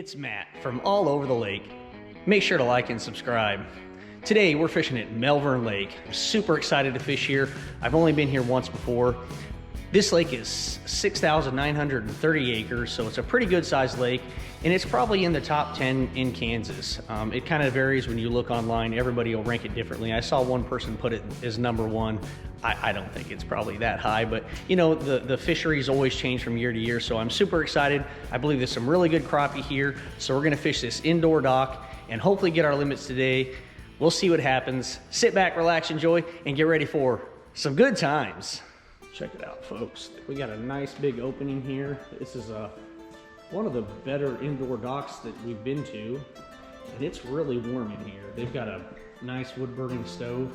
It's Matt from all over the lake. Make sure to like and subscribe. Today we're fishing at Melvern Lake. I'm super excited to fish here. I've only been here once before. This lake is 6,930 acres, so it's a pretty good sized lake, and it's probably in the top 10 in Kansas. It kind of varies when you look online. Everybody will rank it differently. I saw one person put it as #1. I don't think it's probably that high, but you know, the fisheries always change from year to year, so I'm super excited. I believe there's some really good crappie here, so we're gonna fish this indoor dock and hopefully get our limits today. We'll see what happens. Sit back, relax, enjoy, and get ready for some good times. Check it out, folks. We got a nice big opening here. This is one of the better indoor docks that we've been to, and it's really warm in here. They've got a nice wood burning stove.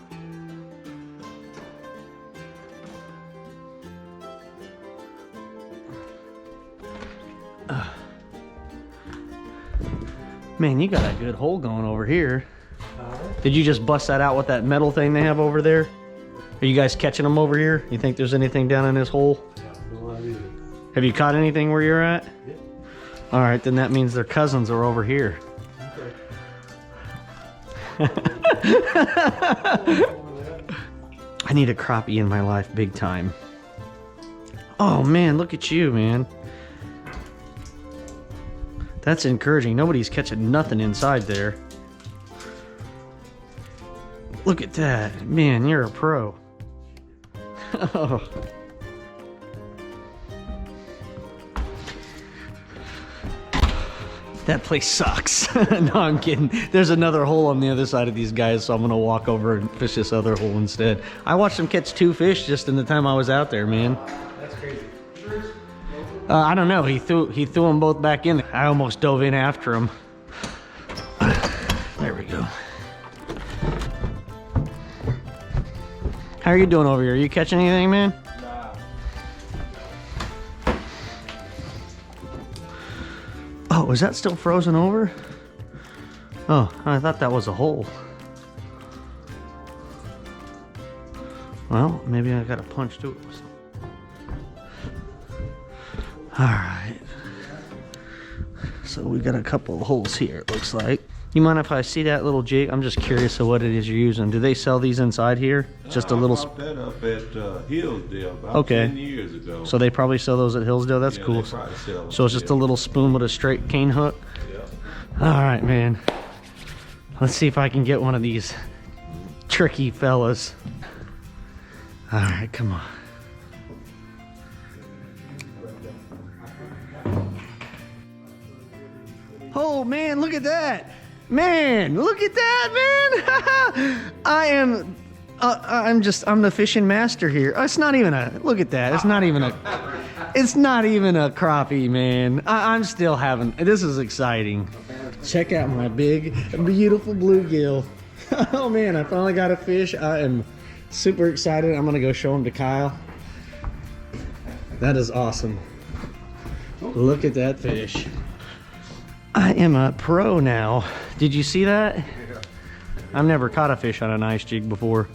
Man, you got a good hole going over here. Did you just bust that out with that metal thing they have over there? Are you guys catching them over here? You think there's anything down in this hole? No idea. Have you caught anything where you're at? Yeah. All right, then that means their cousins are over here. Okay. I need a crappie in my life big time. Oh man, look at you, man. That's encouraging. Nobody's catching nothing inside there. Look at that. Man, you're a pro. Oh. That place sucks. No, I'm kidding. There's another hole on the other side of these guys, so I'm gonna walk over and fish this other hole instead. I watched them catch 2 fish just in the time I was out there, man. That's crazy. I don't know. He threw them both back in. I almost dove in after him. There we go. How are you doing over here? Are you catching anything, man? Nah. Oh, is that still frozen over? Oh, I thought that was a hole. Well, maybe I gotta punch through it with something. All right. So we got a couple of holes here, it looks like. You mind if I see that little jig? I'm just curious of what it is you're using. Do they sell these inside here? Just a little. I bought that up at Hillsdale about 10 years ago. So they probably sell those at Hillsdale. That's Yeah, cool. they probably sell them So it's just a little spoon with a straight cane hook. Yeah. All right, man. Let's see if I can get one of these tricky fellas. All right, come on. Oh man, look at that. Man, look at that, man. I'm the fishing master here. Oh, it's not even a, look at that. It's not even a crappie, man. I'm still having, this is exciting. Check out my big, beautiful bluegill. Oh man, I finally got a fish. I am super excited. I'm gonna go show him to Kyle. That is awesome. Look at that fish. I am a pro now. Did you see that? Yeah. I've never caught a fish on an ice jig before.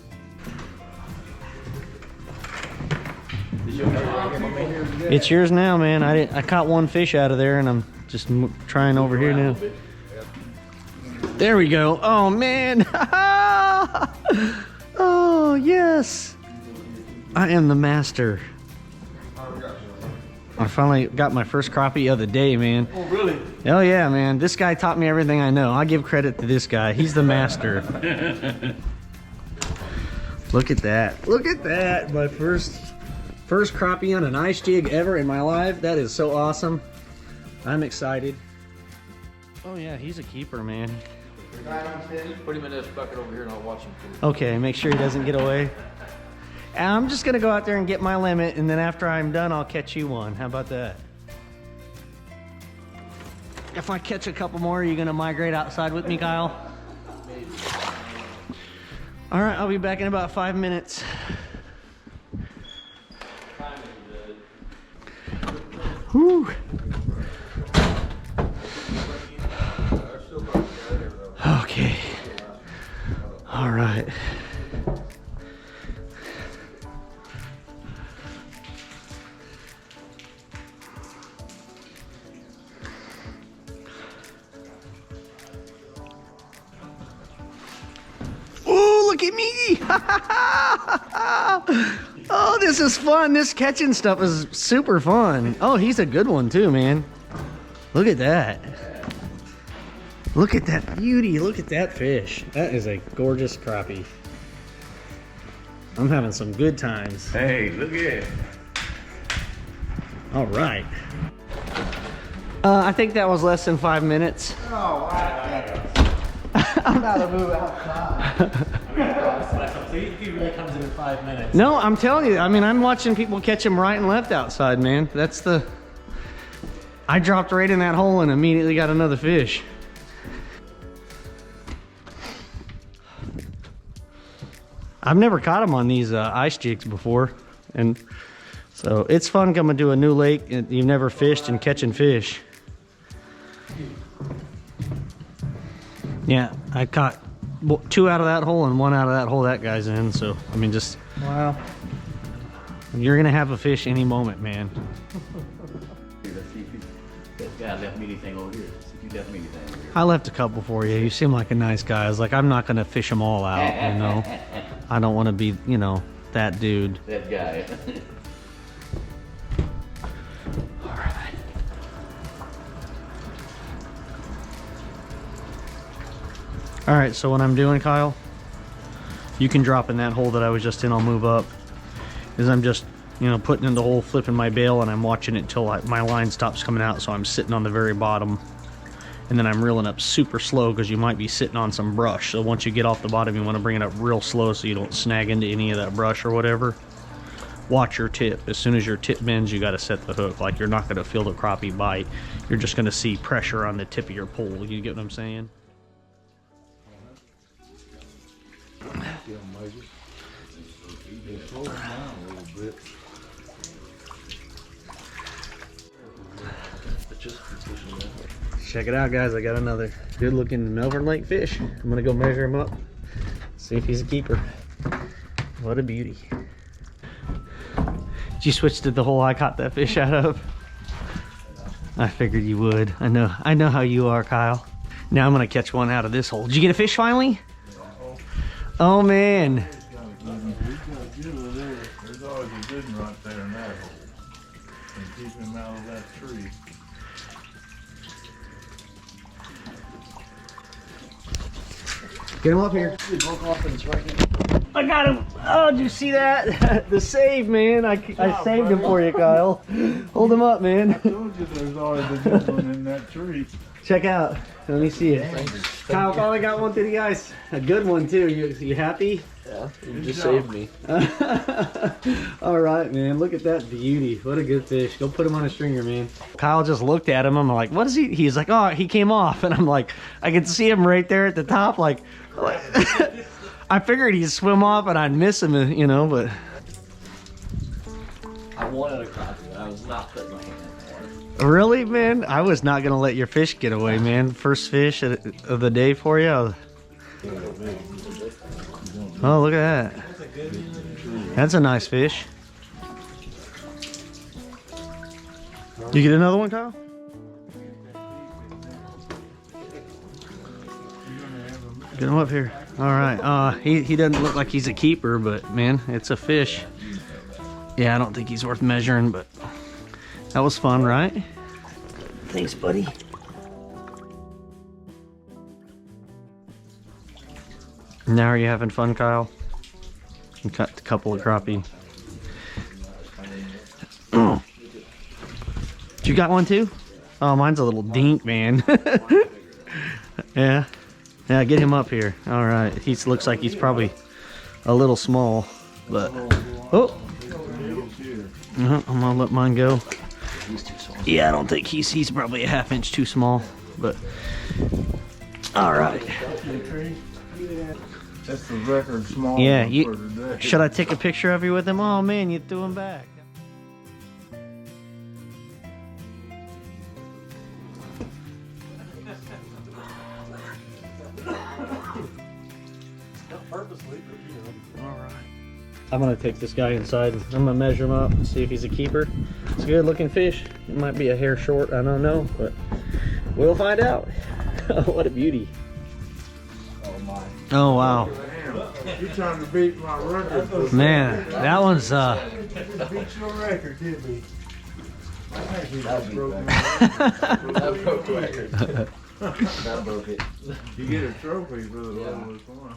It's yours now, man. I caught 1 fish out of there, and I'm just trying over here now. There we go. Oh man. Oh yes. I am the master. I finally got my first crappie of the day, man. Oh, really? Oh yeah, man. This guy taught me everything I know. I give credit to this guy. He's the master. Look at that. Look at that. My first crappie on an ice jig ever in my life. That is so awesome. I'm excited. Oh yeah, he's a keeper, man. Put him in this bucket over here and I'll watch him. Okay, make sure he doesn't get away. And I'm just gonna go out there and get my limit, and then after I'm done, I'll catch you one. How about that? If I catch a couple more, are you gonna migrate outside with me, Kyle? Maybe. All right, I'll be back in about 5 minutes. Whew. Okay. All right. at me. Oh, this is fun. This catching stuff is super fun. Oh, he's a good one too, man. Look at that. Look at that beauty. Look at that fish. That is a gorgeous crappie. I'm having some good times. Hey, look at it. All right. I think that was less than 5 minutes. Oh, I'm about to move outside. So he really comes in 5 minutes. No, I'm telling you. I mean, I'm watching people catch him right and left outside, man. That's the... I dropped right in that hole and immediately got another fish. I've never caught them on these ice jigs before, and so it's fun coming to a new lake and you've never fished and catching fish. Yeah, I caught 2 out of that hole and 1 out of that hole that guy's in. So I mean, just wow, you're gonna have a fish any moment, man. Let's see if that guy left me anything over here. See if you left me anything over here. I left a couple for you. You seem like a nice guy. I was like, I'm not gonna fish them all out, you know. I don't want to be, you know, that dude. That guy. All right. All right, so what I'm doing, Kyle, you can drop in that hole that I was just in. I'll move up. Is I'm just, you know, putting in the hole, flipping my bail, and I'm watching it till my line stops coming out. So I'm sitting on the very bottom. And then I'm reeling up super slow because you might be sitting on some brush. So once you get off the bottom, you want to bring it up real slow so you don't snag into any of that brush or whatever. Watch your tip. As soon as your tip bends, you got to set the hook. Like, you're not going to feel the crappie bite. You're just going to see pressure on the tip of your pole. You get what I'm saying? Check it out, guys. I got another good looking Melvern Lake fish. I'm gonna go measure him up, see if he's a keeper. What a beauty. Did you switch to the hole I caught that fish out of? I figured you would. I know how you are, Kyle. Now I'm gonna catch one out of this hole. Did you get a fish finally? Oh man. There's always a good one right there in that hole. And keep him out of that tree. Get him up here. I got him. Oh, did you see that? The save, man. I saved him for you, Kyle. Hold him up, man. I told you there's always a good one in that tree. Check out. Let me see it. Kyle finally got one through the ice. A good one, too. You happy? Yeah, you just saved me. All right, man. Look at that beauty. What a good fish. Go put him on a stringer, man. Kyle just looked at him. I'm like, what is he? He's like, oh, he came off. And I'm like, I can see him right there at the top. Like, I figured he'd swim off and I'd miss him, you know, but. I wanted a crappie. I was not putting my hand in there. Really, man? I was not going to let your fish get away, man. First fish of the day for you. Oh, look at that. That's a nice fish. You get another one, Kyle? Get him up here. All right. He doesn't look like he's a keeper, but man, it's a fish. Yeah, I don't think he's worth measuring, but that was fun, right? Thanks, buddy. Now are you having fun, Kyle? You cut a couple of crappie. You got one too? Oh, mine's a little dink, man. Yeah. Yeah, get him up here. All right. He looks like he's probably a little small, but oh. I'm gonna let mine go. Yeah, I don't think he's probably a ½ inch too small, but all right. That's the record small. Yeah, one for today. should I take a picture of you with him? Oh man, you threw him back. I'm gonna take this guy inside and I'm gonna measure him up and see if he's a keeper. It's a good looking fish. It might be a hair short, I don't know, but we'll find out. What a beauty. Oh my. Oh wow. You trying to beat my record? Man, that one's Beat your record, didn't he? I think he just broke me. That broke the record. That broke it. You get a trophy for the lowest one.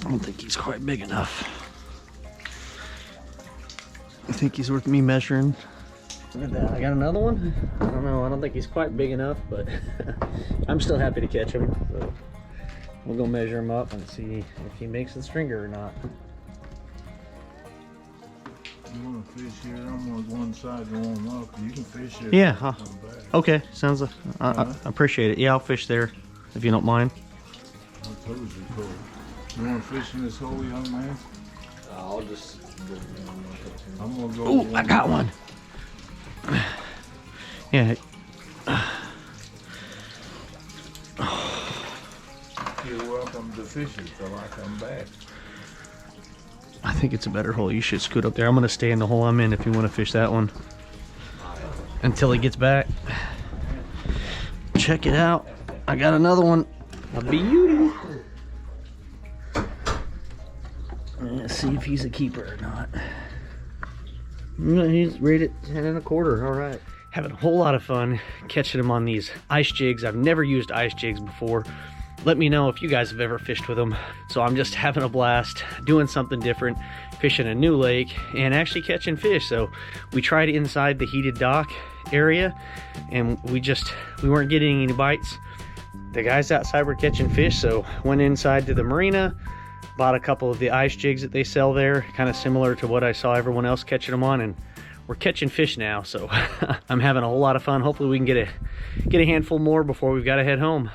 I don't think he's quite big enough. I think he's worth me measuring. Look at that. I got another one. I don't know. I don't think he's quite big enough, but I'm still happy to catch him. So we'll go measure him up and see if he makes the stringer or not. You want to fish here? I'm on one side and warm up. You can fish here. Yeah. Come back. Okay. Sounds like I appreciate it. Yeah, I'll fish there if you don't mind. I told you, cool. You want to fish in this hole, young man? I'll just. I'm gonna go. Oh, I got one. Yeah. You're welcome to fish it till I come back. I think it's a better hole. You should scoot up there. I'm gonna stay in the hole I'm in if you want to fish that one until he gets back. Check it out. I got another one. A beauty. Let's see if he's a keeper or not. He's rated 10 1/4. All right. Having a whole lot of fun catching him on these ice jigs. I've never used ice jigs before. Let me know if you guys have ever fished with them. So I'm just having a blast doing something different, fishing a new lake and actually catching fish. So we tried inside the heated dock area and we weren't getting any bites. The guys outside were catching fish, so went inside to the marina, bought a couple of the ice jigs that they sell there, kind of similar to what I saw everyone else catching them on, and we're catching fish now. So I'm having a whole lot of fun. Hopefully we can get a handful more before we've got to head home.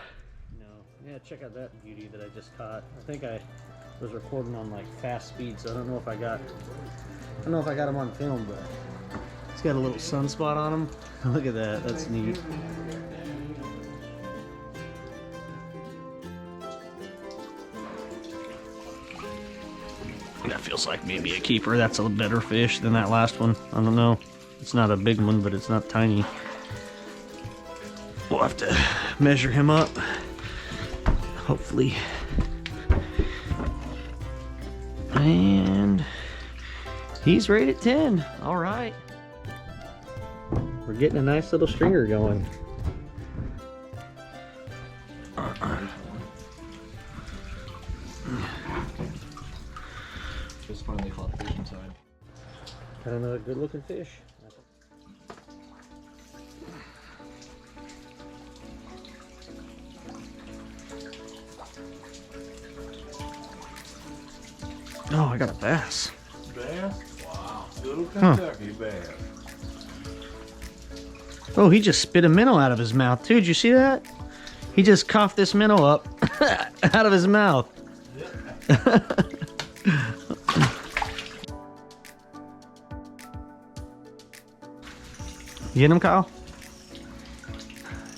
Yeah, check out that beauty that I just caught. I think I was recording on like fast speed, so I don't know if I got him on film, but he's got a little sunspot on him. Look at that, that's neat. That feels like maybe a keeper. That's a better fish than that last one. I don't know. It's not a big one, but it's not tiny. We'll have to measure him up. Hopefully. And he's rated 10. All right. We're getting a nice little stringer going. Just finally caught the fish inside. Got another good looking fish. Oh, I got a bass. Bass? Wow. Little Kentucky bass. Oh, he just spit a minnow out of his mouth too. Did you see that? He just coughed this minnow up out of his mouth. You get him, Kyle?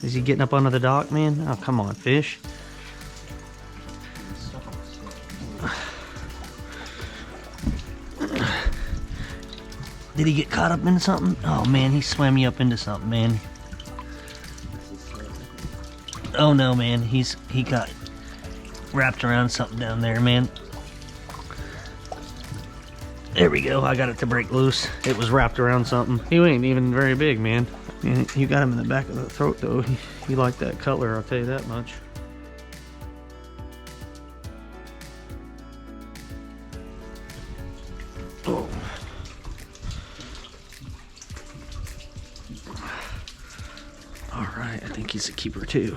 Is he getting up under the dock, man? Oh, come on, fish. Did he get caught up into something? Oh man, he swam me up into something, man. Oh no, man, he got wrapped around something down there, man. There we go, I got it to break loose. It was wrapped around something. He ain't even very big, man. And you got him in the back of the throat though. He liked that color, I'll tell you that much. Oh. Alright, I think he's a keeper too.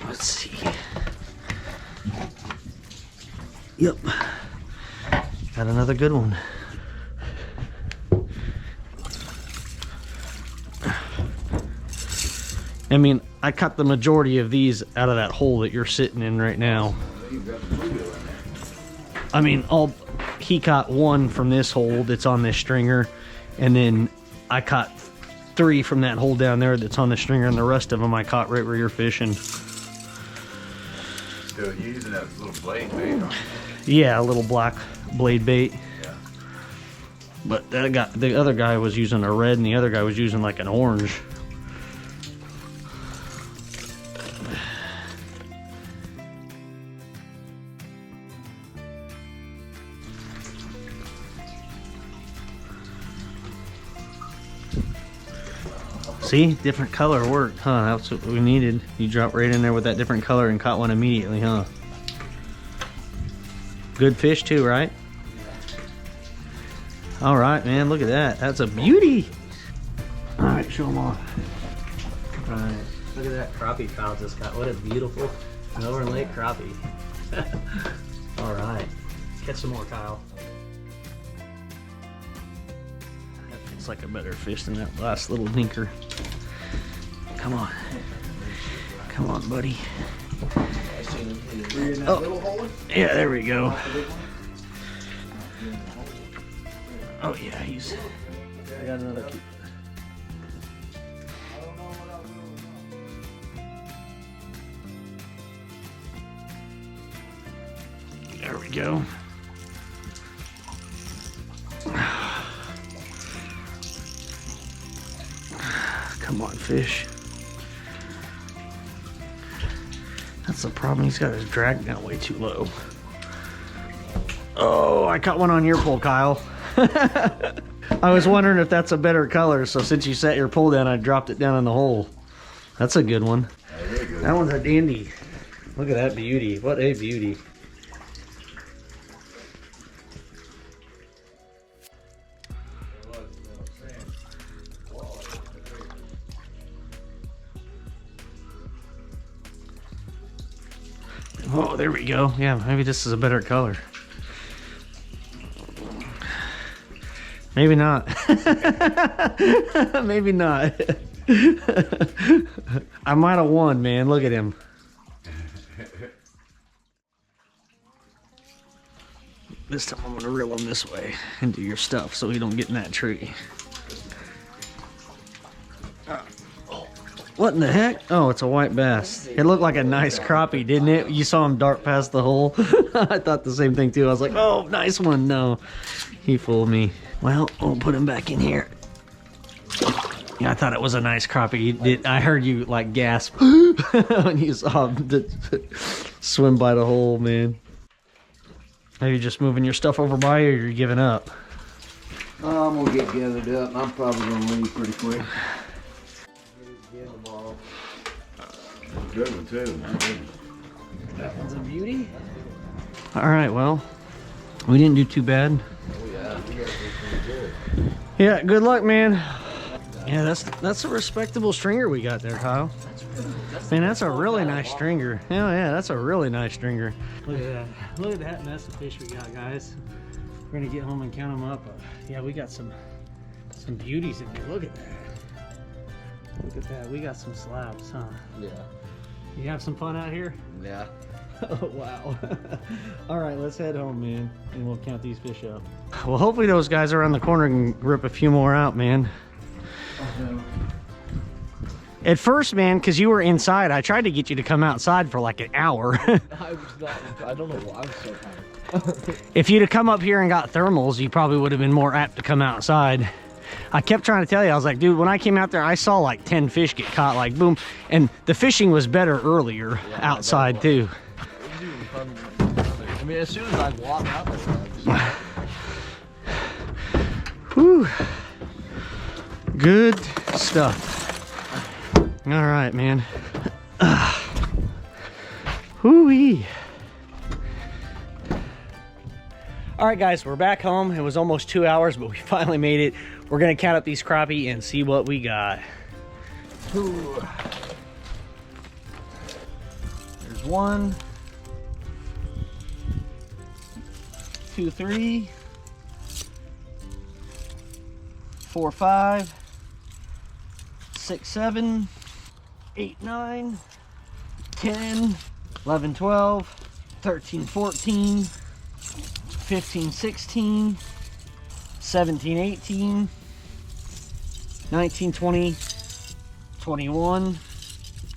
Let's see. Yep. Got another good one. I mean, I cut the majority of these out of that hole that you're sitting in right now. I mean, he caught one from this hole that's on this stringer, and then I caught 3 from that hole down there that's on the stringer, and the rest of them I caught right where you're fishing. Still using that little blade bait on it. Yeah, a little black blade bait. Yeah. But that guy, the other guy was using a red, and the other guy was using like an orange. See, different color worked, huh? That's what we needed. You dropped right in there with that different color and caught one immediately, huh? Good fish too, right? All right, man, look at that. That's a beauty. All right, show them off. All right, look at that crappie pounds it's got. What a beautiful Melvern Lake crappie. All right, catch some more, Kyle. That feels like a better fish than that last little dinker. Come on. Come on, buddy. Oh, yeah, there we go. Oh, yeah, he's... I got another key. There we go. Come on, fish. That's the problem. He's got his drag down way too low. Oh, I caught one on your pole, Kyle. I was wondering if that's a better color, so since you set your pole down, I dropped it down in the hole. That's a good one. That one's a dandy. Look at that beauty. What a beauty. Oh, there we go. Yeah, maybe this is a better color. Maybe not. Maybe not. I might have won, man. Look at him. This time I'm going to reel him this way and do your stuff so he don't get in that tree. What in the heck? Oh, it's a white bass. It looked like a nice crappie, didn't it? You saw him dart past the hole. I thought the same thing too. I was like, oh, nice one. No, he fooled me. Well, we'll put him back in here. Yeah, I thought it was a nice crappie. I heard you like gasp when you saw him swim by the hole, man. Are you just moving your stuff over by, or you're giving up? I'm gonna get gathered up, and I'm probably gonna leave pretty quick. Good one too. That one's a beauty. All right, well, we didn't do too bad. Yeah, good luck, man. Yeah, that's a respectable stringer we got there, Kyle. Man, that's a really nice stringer. Hell yeah, that's a really nice stringer. Look at that. Look at that mess of fish we got, guys. We're gonna get home and count them up. Yeah, we got some beauties in here. Look at that. Look at that. We got some slabs, huh? Yeah. You have some fun out here? Yeah. Oh, wow. All right, let's head home, man, and we'll count these fish up. Well, hopefully those guys around the corner can rip a few more out, man. At first, man, because you were inside, I tried to get you to come outside for like an hour. I don't know why I'm so tired. If you'd have come up here and got thermals, you probably would have been more apt to come outside. I kept trying to tell you, I was like, dude, when I came out there, I saw like 10 fish get caught, like boom. And the fishing was better earlier outside too. I mean, as soon as I walk out there, Whew. Good stuff. All right, man. Hoo-wee. All right, guys, we're back home. It was almost 2 hours, but we finally made it. We're gonna count up these crappie and see what we got. Ooh. There's 1, 2, 3, 4, 5, 6, 7, 8, 9, 10, 11, 12, 13, 14, 15, 16, 17, 18, 19, 20, 21,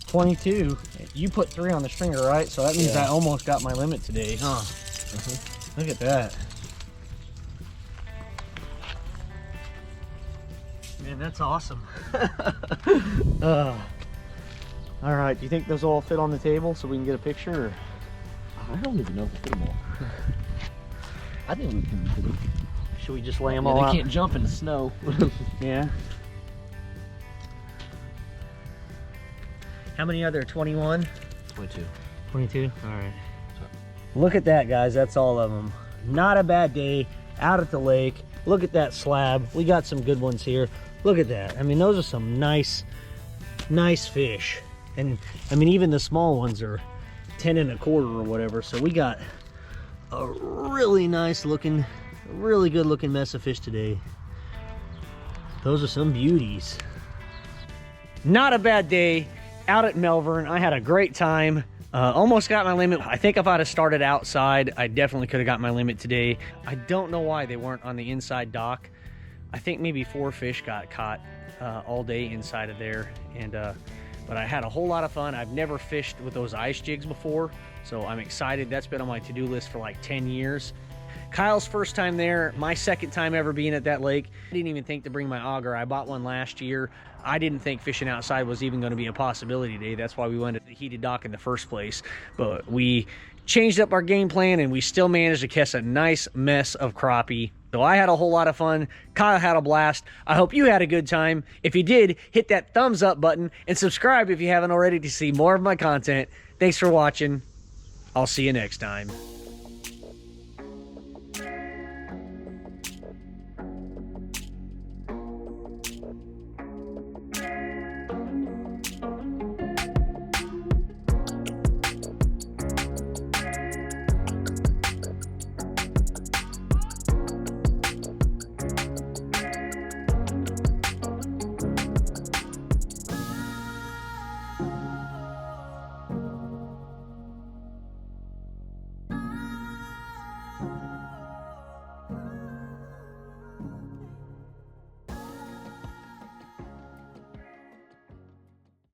22. You put 3 on the stringer, right? So that means I almost got my limit today, huh? Look at that. Man, that's awesome. All right, do you think those all fit on the table so we can get a picture? Or? I don't even know if we fit them all. I think we can fit them. Should we just lay them all out? They can't jump in the snow. Yeah. How many are there? 21? 22. 22? All right. Look at that, guys. That's all of them. Not a bad day out at the lake. Look at that slab. We got some good ones here. Look at that. I mean, those are some nice fish. And I mean, even the small ones are 10 1/4 or whatever. So we got a really nice looking, really good looking mess of fish today. Those are some beauties. Not a bad day out at Melvern. I had a great time. Almost got my limit. I think if I'd have started outside, I definitely could have got my limit today. I don't know why they weren't on the inside dock. I think maybe 4 fish got caught all day inside of there. And but I had a whole lot of fun. I've never fished with those ice jigs before, so I'm excited. That's been on my to-do list for like 10 years. Kyle's first time there, my second time ever being at that lake. I didn't even think to bring my auger. I bought one last year. I didn't think fishing outside was even going to be a possibility today. That's why we went to the heated dock in the first place. But we changed up our game plan and we still managed to catch a nice mess of crappie. So I had a whole lot of fun. Kyle had a blast. I hope you had a good time. If you did, hit that thumbs up button and subscribe if you haven't already to see more of my content. Thanks for watching. I'll see you next time.